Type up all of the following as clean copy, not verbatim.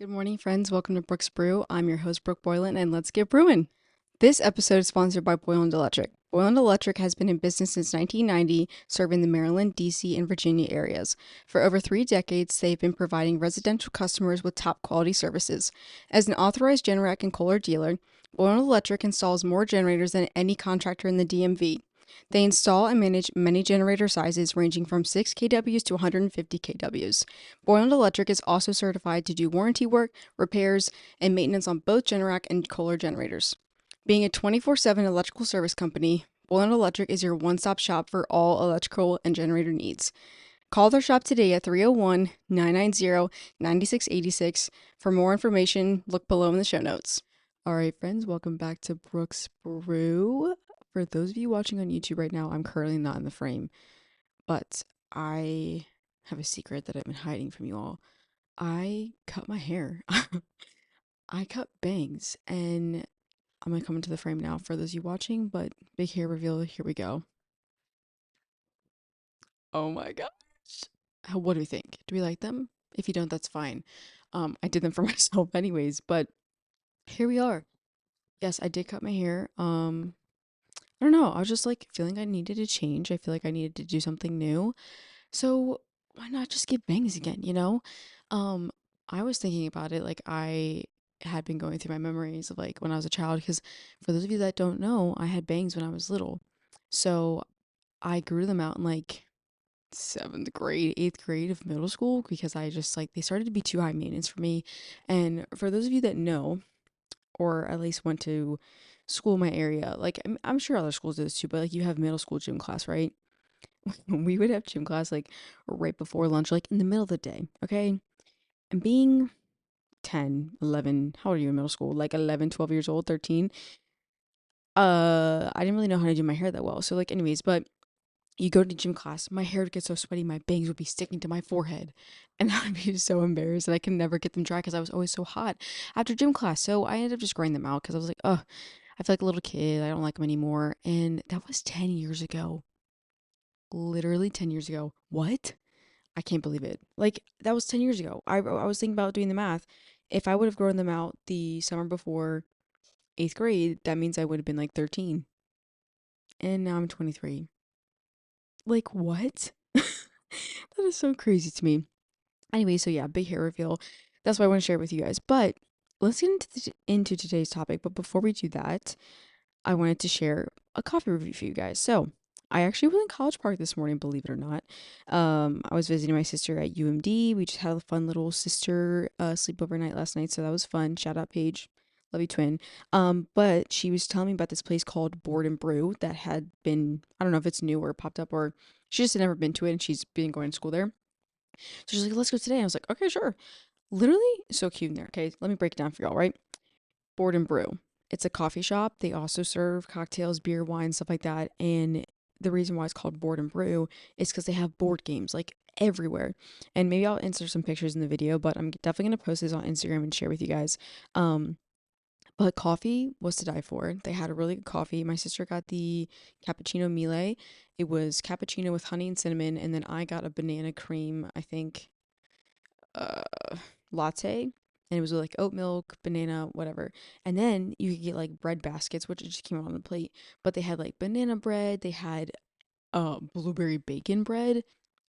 Good morning, friends. Welcome to Brooks Brew. I'm your host, Brooke Boylan, and let's get brewing. This episode is sponsored by Boylan Electric. Boylan Electric has been in business since 1990, serving the Maryland, D.C., and Virginia areas. For over 3 decades, they've been providing residential customers with top quality services. As an authorized Generac and Kohler dealer, Boylan Electric installs more generators than any contractor in the DMV. They install and manage many generator sizes ranging from 6 kWs to 150 kWs. Boylan Electric is also certified to do warranty work, repairs, and maintenance on both Generac and Kohler generators. Being a 24/7 electrical service company, Boylan Electric is your one-stop shop for all electrical and generator needs. Call their shop today at 301-990-9686. For more information, look below in the show notes. All right, friends, welcome back to Brooks Brew. For those of you watching on YouTube right now, I'm currently not in the frame, but I have a secret that I've been hiding from you all. I cut my hair. I cut bangs, and I'm gonna come into the frame now for those of you watching, but big hair reveal, here we go. Oh my gosh. What do we think? Do we like them? If you don't, that's fine. I did them for myself anyways, but here we are. Yes, I did cut my hair. I don't know. I was just like feeling I needed to change. I feel like I needed to do something new. So why not just get bangs again, you know? Um, I was thinking about it, like I had been going through my memories of like when I was a child, because for those of you that don't know, I had bangs when I was little. So I grew them out in like seventh grade, eighth grade of middle school because I just like they started to be too high maintenance for me. And for those of you that know, or at least went to school in my area, like I'm sure other schools do this too, but like you have middle school gym class, right? We would have gym class like right before lunch, like in the middle of the day, okay? And being 10, 11, how old are you in middle school? Like 11, 12 years old, 13. I didn't really know how to do my hair that well. So like anyways, but you go to gym class, my hair would get so sweaty, my bangs would be sticking to my forehead. And I'd be so embarrassed and I could never get them dry because I was always so hot after gym class. So I ended up just growing them out because I was like, oh, I feel like a little kid. I don't like them anymore. And that was 10 years ago. Literally 10 years ago. What? I can't believe it. Like, that was 10 years ago. I was thinking about doing the math. If I would have grown them out the summer before eighth grade, that means I would have been like 13. And now I'm 23. Like, what? That is so crazy to me. Anyway, so yeah, big hair reveal. That's what I want to share with you guys. But let's get into today's topic. But before we do that, I wanted to share a coffee review for you guys. So I actually was in College Park this morning, believe it or not. I was visiting my sister at UMD. We just had a fun little sister sleepover night last night, so that was fun. Shout out Paige, love you twin. But she was telling me about this place called Board and Brew that had been, I don't know if it's new or popped up, or she just had never been to it and she's been going to school there. So she's like, let's go today. I was like, okay, sure. Literally so cute in there. Okay, let me break it down for y'all, right? Board and Brew. It's a coffee shop. They also serve cocktails, beer, wine, stuff like that. And the reason why it's called Board and Brew is because they have board games like everywhere. And maybe I'll insert some pictures in the video, but I'm definitely gonna post this on Instagram and share with you guys. Um, but coffee was to die for. They had a really good coffee. My sister got the cappuccino mile. It was cappuccino with honey and cinnamon, and then I got a banana cream, I think, uh latte, and it was with like oat milk, banana, whatever. And then you could get like bread baskets, which it just came out on the plate, but they had like banana bread, they had blueberry bacon bread.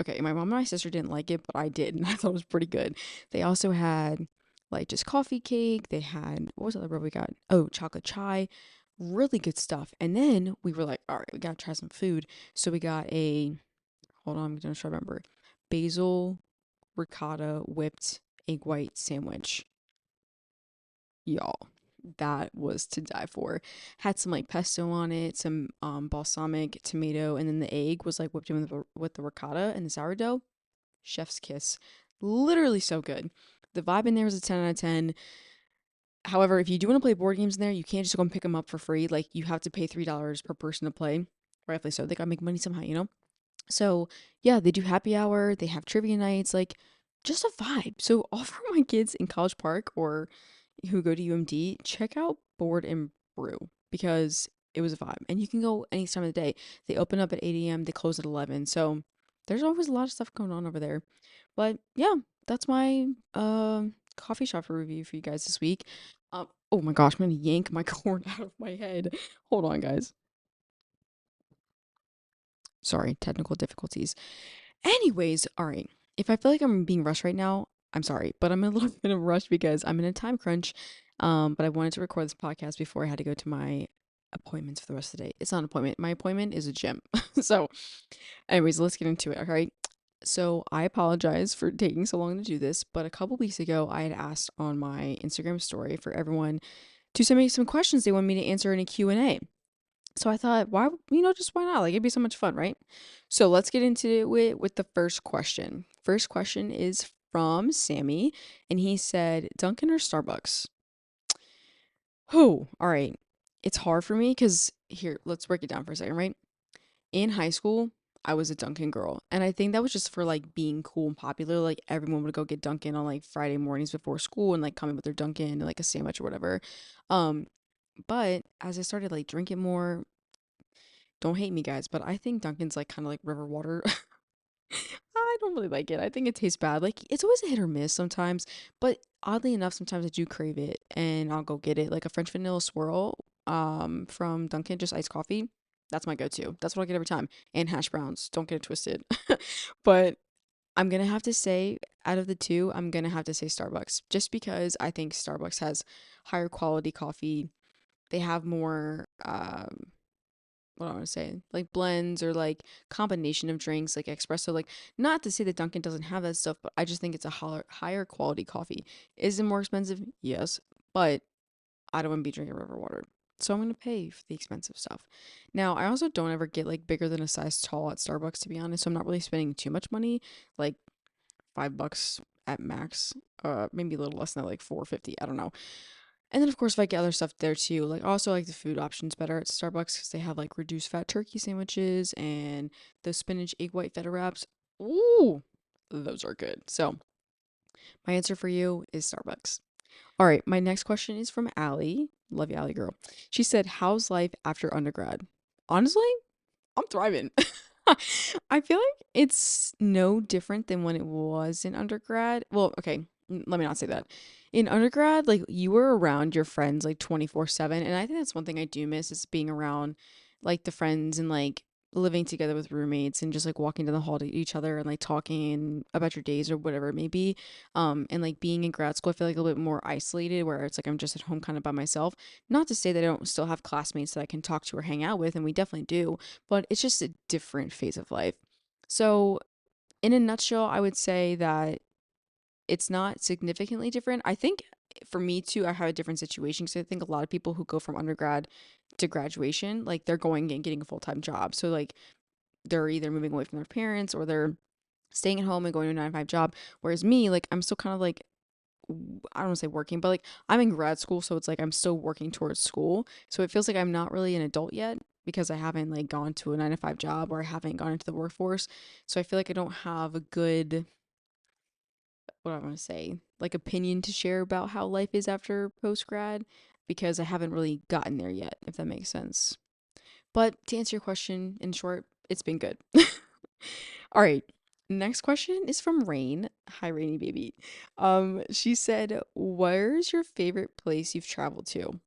Okay, my mom and my sister didn't like it, but I did, and I thought it was pretty good. They also had like just coffee cake. They had, what was the other bread we got? Oh, chocolate chai. Really good stuff. And then we were like, all right, we gotta try some food. So we got a, hold on, I'm gonna try to remember, basil ricotta whipped egg white sandwich. Y'all, that was to die for. Had some like pesto on it, some balsamic tomato, and then the egg was like whipped in with the ricotta and the sourdough. Chef's kiss. Literally so good. The vibe in there was a 10 out of 10. However, if you do want to play board games in there, you can't just go and pick them up for free. Like, you have to pay $3 per person to play. Rightfully so. They gotta make money somehow, you know? So, yeah, they do happy hour, they have trivia nights, like just a vibe. So, all for my kids in College Park or who go to UMD, check out Board and Brew because it was a vibe. And you can go any time of the day. They open up at 8 a.m., they close at 11. So, there's always a lot of stuff going on over there. But yeah, that's my coffee shop review for you guys this week. Oh my gosh, I'm gonna yank my cord out of my head. Hold on, guys. Sorry, technical difficulties. Anyways, all right. If I feel like I'm being rushed right now, I'm sorry, but I'm in a little bit of a rush because I'm in a time crunch. But I wanted to record this podcast before I had to go to my appointments for the rest of the day. It's not an appointment. My appointment is a gym. So, anyways, let's get into it. All right. So I apologize for taking so long to do this, but a couple weeks ago, I had asked on my Instagram story for everyone to send me some questions they want me to answer in a Q&A. So I thought, why, just why not? Like, it'd be so much fun, right? So let's get into it with the first question. First question is from Sammy, and he said, Dunkin' or Starbucks? Oh, all right. It's hard for me because here, let's break it down for a second, right? In high school, I was a Dunkin' girl, and I think that was just for like being cool and popular. Like everyone would go get Dunkin' on like Friday mornings before school and like come in with their Dunkin' and like a sandwich or whatever. Um, but as I started like drinking more, don't hate me, guys, but I think Dunkin's like kind of like river water. I don't really like it. I think it tastes bad. Like it's always a hit or miss sometimes, but oddly enough, sometimes I do crave it and I'll go get it. Like a French vanilla swirl from Dunkin', just iced coffee. That's my go-to. That's what I get every time. And hash browns. Don't get it twisted. But I'm gonna have to say, out of the two, I'm gonna have to say Starbucks. Just because I think Starbucks has higher quality coffee. They have more what do I want to say, like blends or like combination of drinks like espresso. Like, not to say that Dunkin' doesn't have that stuff, but I just think it's a higher quality coffee. Is it more expensive? Yes, but I don't want to be drinking river water, so I'm gonna pay for the expensive stuff. Now I also don't ever get like bigger than a size tall at Starbucks, to be honest, so I'm not really spending too much money, like $5 at max, maybe a little less than that, like 4.50, I don't know. And then of course if I get other stuff there too, like also like the food options better at Starbucks because they have like reduced fat turkey sandwiches and the spinach egg white feta wraps. Ooh, those are good. So my answer for you is Starbucks. All right, my next question is from Allie. Love you, Allie girl. She said, "How's life after undergrad?" Honestly, I'm thriving. I feel like it's no different than when it was in undergrad. Well, okay, let me not say that. In undergrad, like you were around your friends like 24/7, and I think that's one thing I do miss is being around like the friends and like living together with roommates and just like walking down the hall to each other and like talking about your days or whatever it may be. And like being in grad school, I feel like a little bit more isolated where it's like I'm just at home kind of by myself. Not to say that I don't still have classmates that I can talk to or hang out with, and we definitely do, but it's just a different phase of life. So, in a nutshell, I would say that it's not significantly different. I think for me too, I have a different situation because I think a lot of people who go from undergrad to graduation, like they're going and getting a full time job. So, like, they're either moving away from their parents or they're staying at home and going to a 9 to 5 job. Whereas me, like, I'm still kind of like, I don't want to say working, but like I'm in grad school, so it's like I'm still working towards school. So it feels like I'm not really an adult yet because I haven't like gone to a 9 to 5 job or I haven't gone into the workforce. So I feel like I don't have a good, what do I want to say, like opinion to share about how life is after post grad because I haven't really gotten there yet, if that makes sense. But to answer your question in short, it's been good. All right. Next question is from Rain. Hi, Rainy baby. She said, "Where's your favorite place you've traveled to?"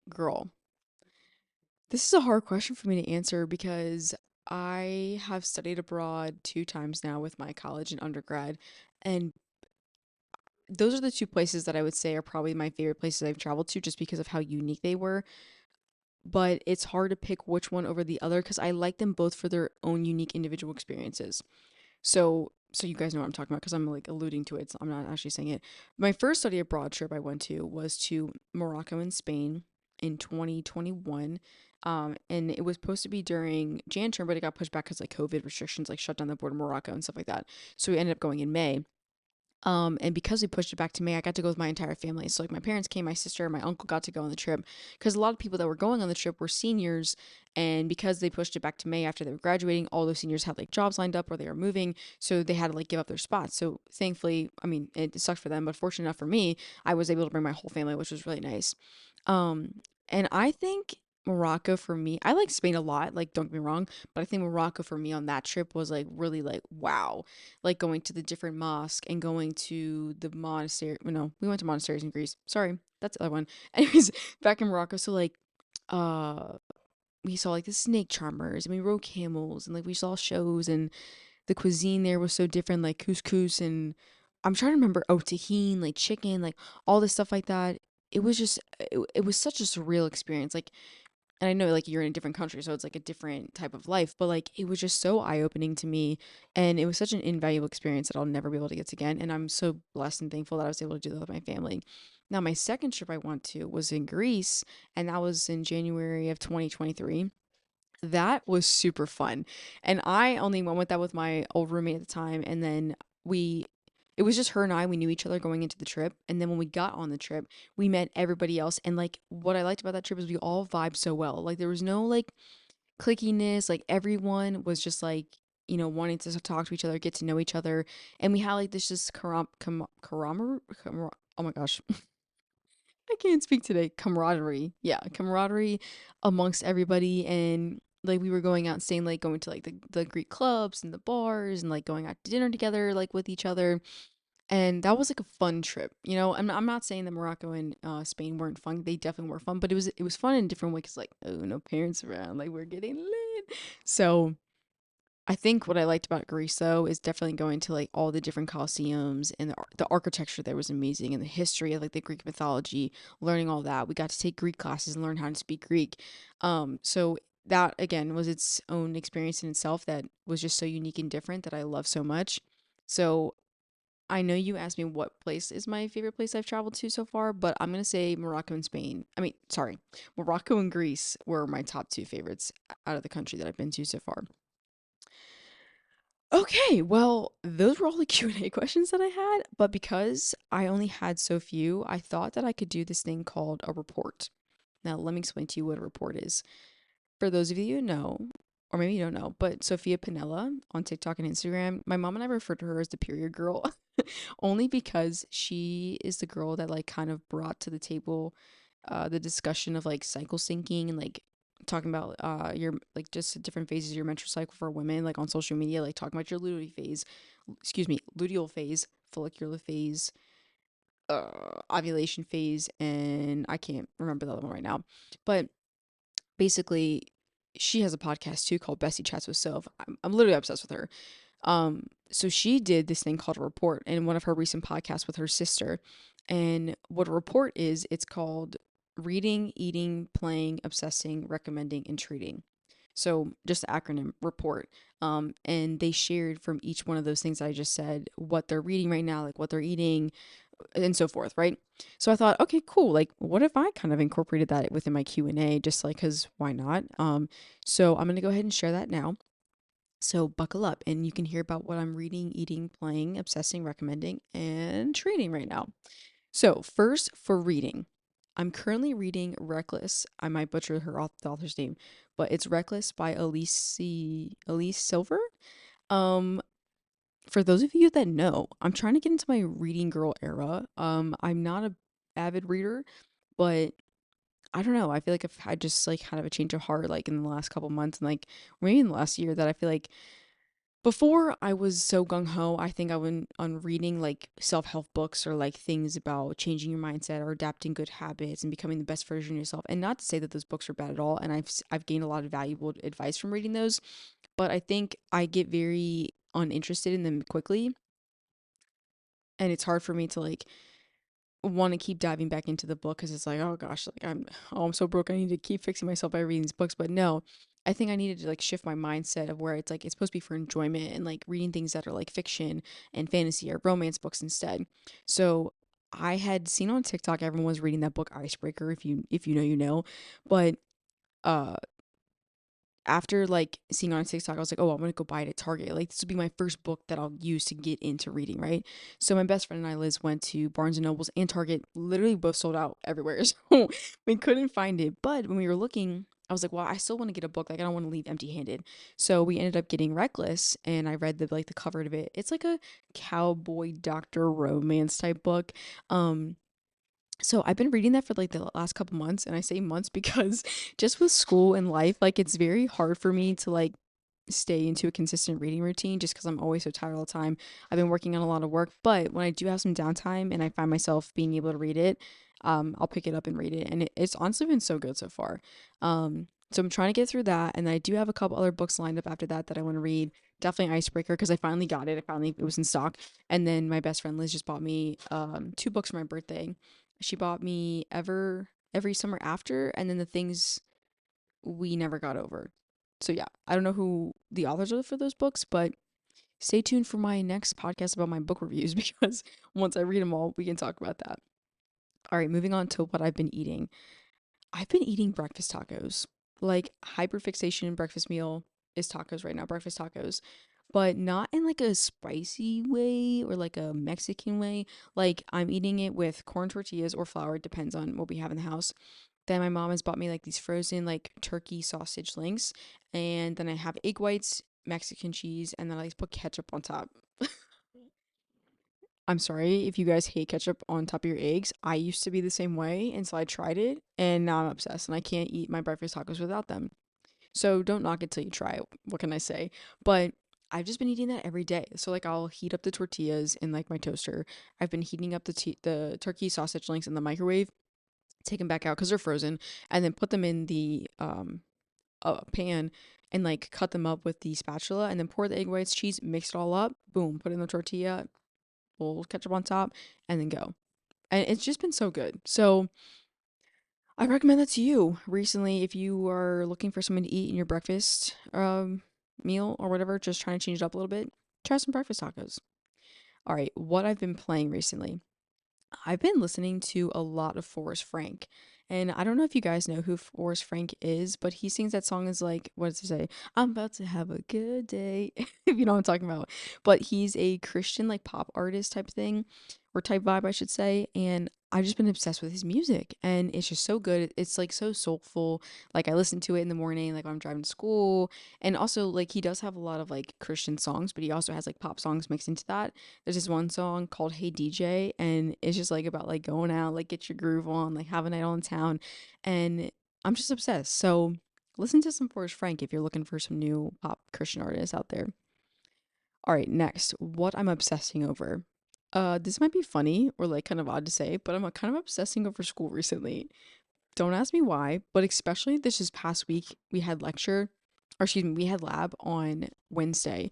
Girl, this is a hard question for me to answer because I have studied abroad 2 times now with my college and undergrad, and those are the 2 places that I would say are probably my favorite places I've traveled to just because of how unique they were. But it's hard to pick which one over the other because I like them both for their own unique individual experiences. So you guys know what I'm talking about because I'm like alluding to it. So I'm not actually saying it. My first study abroad trip I went to was to Morocco and Spain in 2021. And it was supposed to be during Jan term, but it got pushed back because like COVID restrictions like shut down the border of Morocco and stuff like that. So we ended up going in May. And because we pushed it back to May, I got to go with my entire family. So like my parents came, my sister, and my uncle got to go on the trip because a lot of people that were going on the trip were seniors, and because they pushed it back to May after they were graduating, all those seniors had like jobs lined up or they were moving, so they had to like give up their spots. So thankfully, I mean, it sucked for them, but fortunate enough for me, I was able to bring my whole family, which was really nice. And I think Morocco for me, I like Spain a lot, like don't get me wrong, but I think Morocco for me on that trip was like really like wow. Like going to the different mosque and going to the monastery. Well, no, we went to monasteries in Greece. Sorry, that's the other one. Anyways, back in Morocco, so like uh we saw like the snake charmers and we rode camels and like we saw shows and the cuisine there was so different, like couscous and I'm trying to remember, oh, tahine, like chicken, like all this stuff like that. It was just it was such a surreal experience. Like, and I know like you're in a different country, so it's like a different type of life, but like it was just so eye-opening to me, and it was such an invaluable experience that I'll never be able to get again, and I'm so blessed and thankful that I was able to do that with my family. Now, my second trip I went to was in Greece, and that was in January of 2023. That was super fun. And I only went with that with my old roommate at the time. And then we, it was just her and I. We knew each other going into the trip. And then when we got on the trip, we met everybody else. And like what I liked about that trip is we all vibed so well. Like there was no like clickiness. Like everyone was just like, wanting to talk to each other, get to know each other. And we had like this just oh my gosh, I can't speak today. Camaraderie. Yeah, camaraderie amongst everybody. And like we were going out and staying like going to like the Greek clubs and the bars and like going out to dinner together like with each other. And that was like a fun trip. I'm not saying that Morocco and Spain weren't fun. They definitely were fun, but it was fun in a different way because like, oh, no parents around. Like we're getting lit. So I think what I liked about Greece though is definitely going to like all the different Colosseums and the architecture there was amazing and the history of like the Greek mythology, learning all that. We got to take Greek classes and learn how to speak Greek. So that again was its own experience in itself that was just so unique and different that I love so much. So I know you asked me what place is my favorite place I've traveled to so far, but I'm gonna say Morocco and Spain. I mean, sorry, Morocco and Greece were my top two favorites out of the country that I've been to so far. Okay, well, those were all the Q&A questions that I had, but because I only had so few, I thought that I could do this thing called a report. Now, let me explain to you what a report is. For those of you who know, or maybe you don't know, but Sophia Panella on TikTok and Instagram, my mom and I refer to her as the period girl, only because she is the girl that like kind of brought to the table the discussion of like cycle syncing and like talking about your like just different phases of your menstrual cycle for women like on social media, like talking about your luteal phase, excuse me, luteal phase, follicular phase, ovulation phase, and I can't remember the other one right now. But basically she has a podcast too called Bessie Chats with Soph. I'm literally obsessed with her. So she did this thing called a report in one of her recent podcasts with her sister. And what a report is, it's called reading, eating, playing, obsessing, recommending, and treating. So just the acronym report. And they shared from each one of those things that I just said, what they're reading right now, like what they're eating, and so forth, right? So I thought, okay, cool. Like, what if I kind of incorporated that within my Q&A, just like, cause why not? So I'm gonna go ahead and share that now. So buckle up and you can hear about what I'm reading, eating, playing, obsessing, recommending, and treating right now. So first for reading, I'm currently reading Reckless. I might butcher the author's name, but it's Reckless by Elise Silver. Um, for those of you that know, I'm trying to get into my reading girl era. I'm not a avid reader, but I don't know. I feel like I've had just like kind of a change of heart like in the last couple months and like maybe in the last year that I feel like before I was so gung ho, I think I went on reading like self help books or like things about changing your mindset or adapting good habits and becoming the best version of yourself. And not to say that those books are bad at all, and I've gained a lot of valuable advice from reading those, but I think I get very uninterested in them quickly, and it's hard for me to like want to keep diving back into the book because it's like, oh gosh, like I'm so broke. I need to keep fixing myself by reading these books. But no, I think I needed to like shift my mindset of where it's like it's supposed to be for enjoyment and like reading things that are like fiction and fantasy or romance books instead. So I had seen on TikTok everyone was reading that book Icebreaker. If you know, you know, but uh after like seeing on TikTok, I was like, oh, I'm gonna go buy it at Target. Like this would be my first book that I'll use to get into reading, right? So my best friend and I, Liz, went to Barnes and Nobles and Target. Literally both sold out everywhere. So we couldn't find it. But when we were looking, I was like, well, I still want to get a book. Like I don't want to leave empty handed. So we ended up getting Reckless and I read the cover of it. It's like a cowboy doctor romance type book. Um So I've been reading that for like the last couple months, and I say months because just with school and life, like it's very hard for me to like stay into a consistent reading routine just because I'm always so tired all the time. I've been working on a lot of work, but when I do have some downtime and I find myself being able to read it, I'll pick it up and read it, and it's honestly been so good so far. So I'm trying to get through that, and I do have a couple other books lined up after that that I want to read. Definitely Icebreaker because I finally got it. I finally it was in stock, and then my best friend Liz just bought me two books for my birthday. She bought me Every Summer After, and then The Things We Never Got Over. So yeah, I don't know who the authors are for those books, but stay tuned for my next podcast about my book reviews because once I read them all, we can talk about that. All right, moving on to what I've been eating. I've been eating breakfast tacos. Like hyperfixation breakfast meal is tacos right now, breakfast tacos. But not in like a spicy way or like a Mexican way. Like I'm eating it with corn tortillas or flour, it depends on what we have in the house. Then my mom has bought me like these frozen like turkey sausage links, and then I have egg whites, Mexican cheese, and then I like put ketchup on top. I'm sorry if you guys hate ketchup on top of your eggs. I used to be the same way, and so I tried it, and now I'm obsessed, and I can't eat my breakfast tacos without them. So don't knock it till you try it. What can I say? But I've just been eating that every day. So like I'll heat up the tortillas in like my toaster. I've been heating up the turkey sausage links in the microwave, take them back out because they're frozen, and then put them in the pan and like cut them up with the spatula, and then pour the egg whites, cheese, mix it all up. Boom, put it in the tortilla, little ketchup on top, and then go. And it's just been so good. So I recommend that to you recently if you are looking for something to eat in your breakfast meal or whatever, just trying to change it up a little bit. Try some breakfast tacos. All right, what I've been playing recently. I've been listening to a lot of Forrest Frank. And I don't know if you guys know who Forrest Frank is, but he sings that song is like, what does it say? I'm about to have a good day. If you know what I'm talking about. But he's a Christian like pop artist type thing or type vibe, I should say. And I've just been obsessed with his music and it's just so good. It's like so soulful. Like I listen to it in the morning, like when I'm driving to school. And also like he does have a lot of like Christian songs, but he also has like pop songs mixed into that. There's this one song called Hey DJ, and it's just like about like going out, like get your groove on, like have a night on town. And I'm just obsessed. So listen to some Forrest Frank if you're looking for some new pop Christian artists out there. All right, next, what I'm obsessing over. This might be funny or like kind of odd to say, but I'm kind of obsessing over school recently. Don't ask me why, but especially this just past week, we had lecture, or excuse me, we had lab on Wednesday,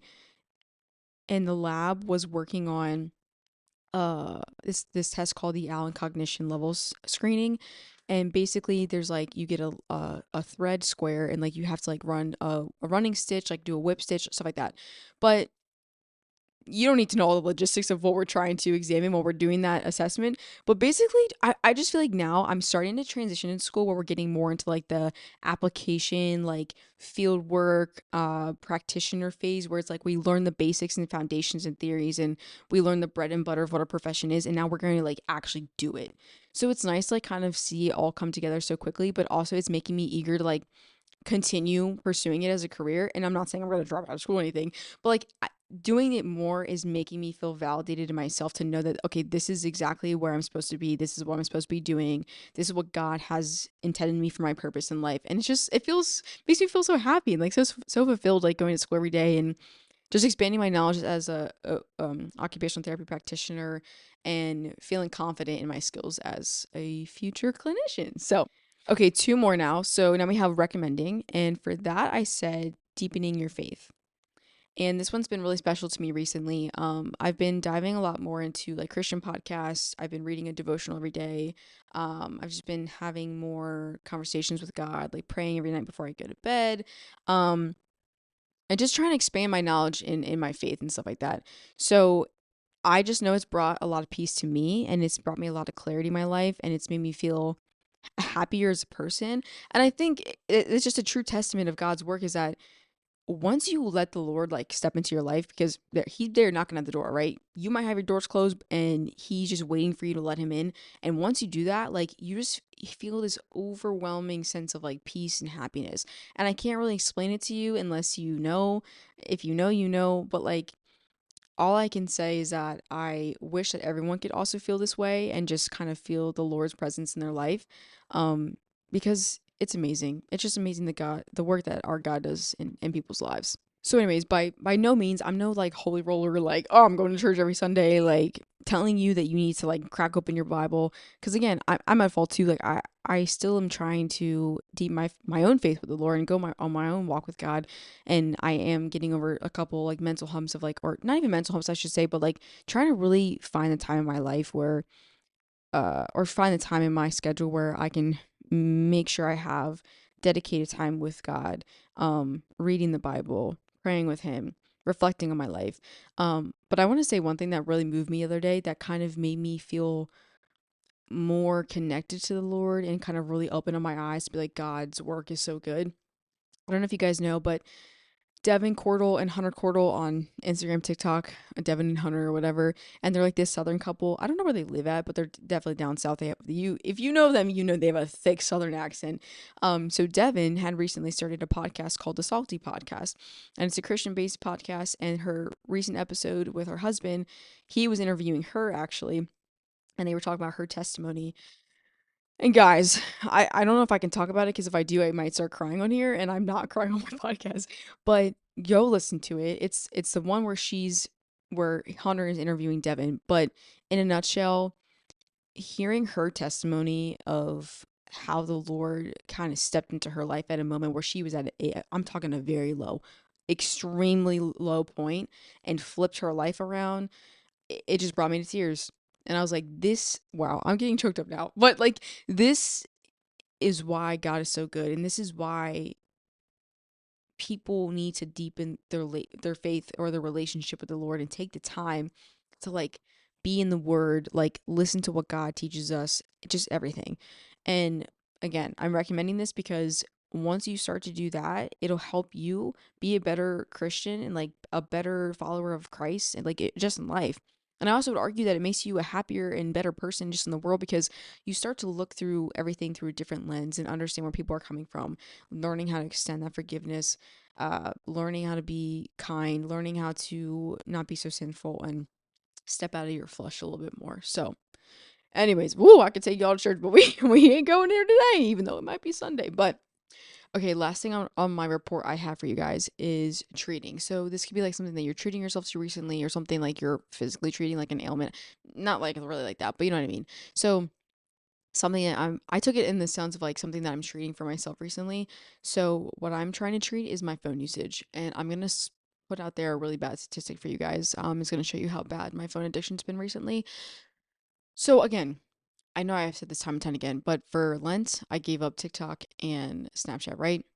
and the lab was working on this test called the Allen Cognition Levels screening, and basically there's like you get a thread square and like you have to like run a running stitch, like do a whip stitch, stuff like that. But you don't need to know all the logistics of what we're trying to examine while we're doing that assessment. But basically, I just feel like now I'm starting to transition in school where we're getting more into like the application, like field work, practitioner phase where it's like we learn the basics and foundations and theories and we learn the bread and butter of what a profession is. And now we're going to like actually do it. So it's nice to like kind of see it all come together so quickly, but also it's making me eager to like continue pursuing it as a career. And I'm not saying I'm going to drop out of school or anything, but like doing it more is making me feel validated in myself to know that, okay, this is exactly where I'm supposed to be. This is what I'm supposed to be doing. This is what God has intended me for my purpose in life. And it's just, makes me feel so happy and like so fulfilled, like going to school every day and just expanding my knowledge as a occupational therapy practitioner and feeling confident in my skills as a future clinician. So, okay, two more now. So now we have recommending. And for that, I said deepening your faith. And this one's been really special to me recently. I've been diving a lot more into like Christian podcasts. I've been reading a devotional every day. I've just been having more conversations with God, like praying every night before I go to bed. Um, and just trying to expand my knowledge in my faith and stuff like that. So I just know it's brought a lot of peace to me and it's brought me a lot of clarity in my life and it's made me feel happier as a person. And I think it's just a true testament of God's work is that once you let the Lord like step into your life, because he's there knocking at the door, right? You might have your doors closed and he's just waiting for you to let him in. And once you do that, like you just feel this overwhelming sense of like peace and happiness. And I can't really explain it to you unless you know. If you know, you know. But like all I can say is that I wish that everyone could also feel this way and just kind of feel the Lord's presence in their life. Um, because it's amazing. It's just amazing the work that our God does in people's lives. So anyways, by no means I'm no like holy roller like, oh, I'm going to church every Sunday, like telling you that you need to like crack open your Bible. Because again, I'm at fault too. Like I still am trying to deep my own faith with the Lord and go on my own walk with God, and I am getting over a couple like mental humps of like, or not even mental humps I should say, but like trying to really find the time in my life where or find the time in my schedule where I can make sure I have dedicated time with God, reading the Bible, praying with him, reflecting on my life. But I want to say one thing that really moved me the other day that kind of made me feel more connected to the Lord and kind of really open up my eyes to be like, God's work is so good. I don't know if you guys know, but Devin Cordell and Hunter Cordell on Instagram, TikTok, Devin and Hunter or whatever, and they're like this Southern couple. I don't know where they live at, but they're definitely down south. They have if you know them, you know they have a thick Southern accent. So Devin had recently started a podcast called the Salty Podcast, and it's a Christian-based podcast. And her recent episode with her husband, he was interviewing her actually, and they were talking about her testimony. And guys, I don't know if I can talk about it because if I do, I might start crying on here, and I'm not crying on my podcast. But go listen to it. It's the one where Hunter is interviewing Devin. But in a nutshell, hearing her testimony of how the Lord kind of stepped into her life at a moment where she was I'm talking a very low, extremely low point, and flipped her life around. It just brought me to tears. And I was like, wow, I'm getting choked up now. But like, this is why God is so good. And this is why people need to deepen their faith or their relationship with the Lord and take the time to like be in the word, like listen to what God teaches us, just everything. And again, I'm recommending this because once you start to do that, it'll help you be a better Christian and like a better follower of Christ and like just in life. And I also would argue that it makes you a happier and better person just in the world because you start to look through everything through a different lens and understand where people are coming from, learning how to extend that forgiveness, learning how to be kind, learning how to not be so sinful and step out of your flesh a little bit more. So, anyways, woo, I could take y'all to church, but we ain't going there today, even though it might be Sunday. But okay, last thing on my report I have for you guys is treating. So this could be like something that you're treating yourself to recently, or something like you're physically treating, like an ailment. Not like really like that, but you know what I mean. So something that I took it in the sense of like something that I'm treating for myself recently. So what I'm trying to treat is my phone usage, and I'm gonna put out there a really bad statistic for you guys. It's gonna show you how bad my phone addiction's been recently. So again, I know I've said this time and time again, but for Lent, I gave up TikTok and Snapchat, right?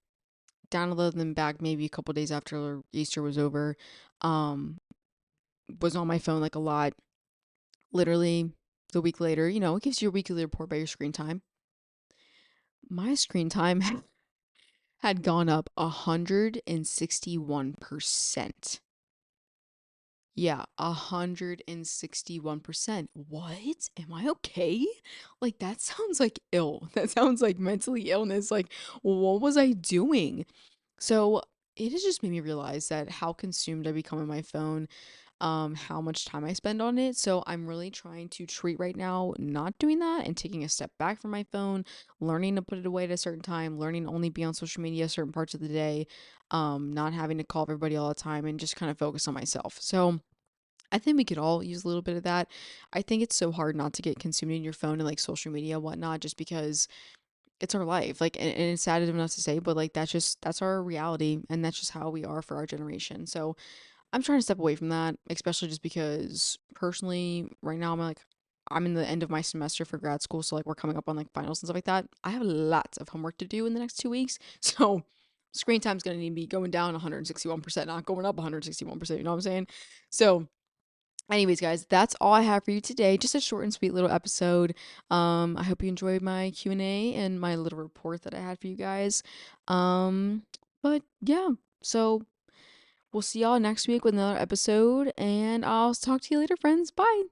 Downloaded them back maybe a couple days after Easter was over. Um, was on my phone like a lot. Literally the week later, it gives you a weekly report by your screen time. My screen time had gone up 161%. Yeah, 161%. What? Am I okay? Like, that sounds like ill. That sounds like mentally illness. Like, what was I doing? So it has just made me realize that how consumed I become in my phone, how much time I spend on it. So I'm really trying to treat right now, not doing that and taking a step back from my phone, learning to put it away at a certain time, learning to only be on social media certain parts of the day, not having to call everybody all the time and just kind of focus on myself. So I think we could all use a little bit of that. I think it's so hard not to get consumed in your phone and like social media and whatnot, just because it's our life. Like, and it's sad enough to say, but like that's our reality, and that's just how we are for our generation. So I'm trying to step away from that, especially just because personally, right now I'm in the end of my semester for grad school, so like we're coming up on like finals and stuff like that. I have lots of homework to do in the next 2 weeks, so screen time's gonna need to be going down 161%, not going up 161%. You know what I'm saying? So anyways, guys, that's all I have for you today. Just a short and sweet little episode. I hope you enjoyed my Q&A and my little report that I had for you guys. But yeah, so we'll see y'all next week with another episode, and I'll talk to you later, friends. Bye.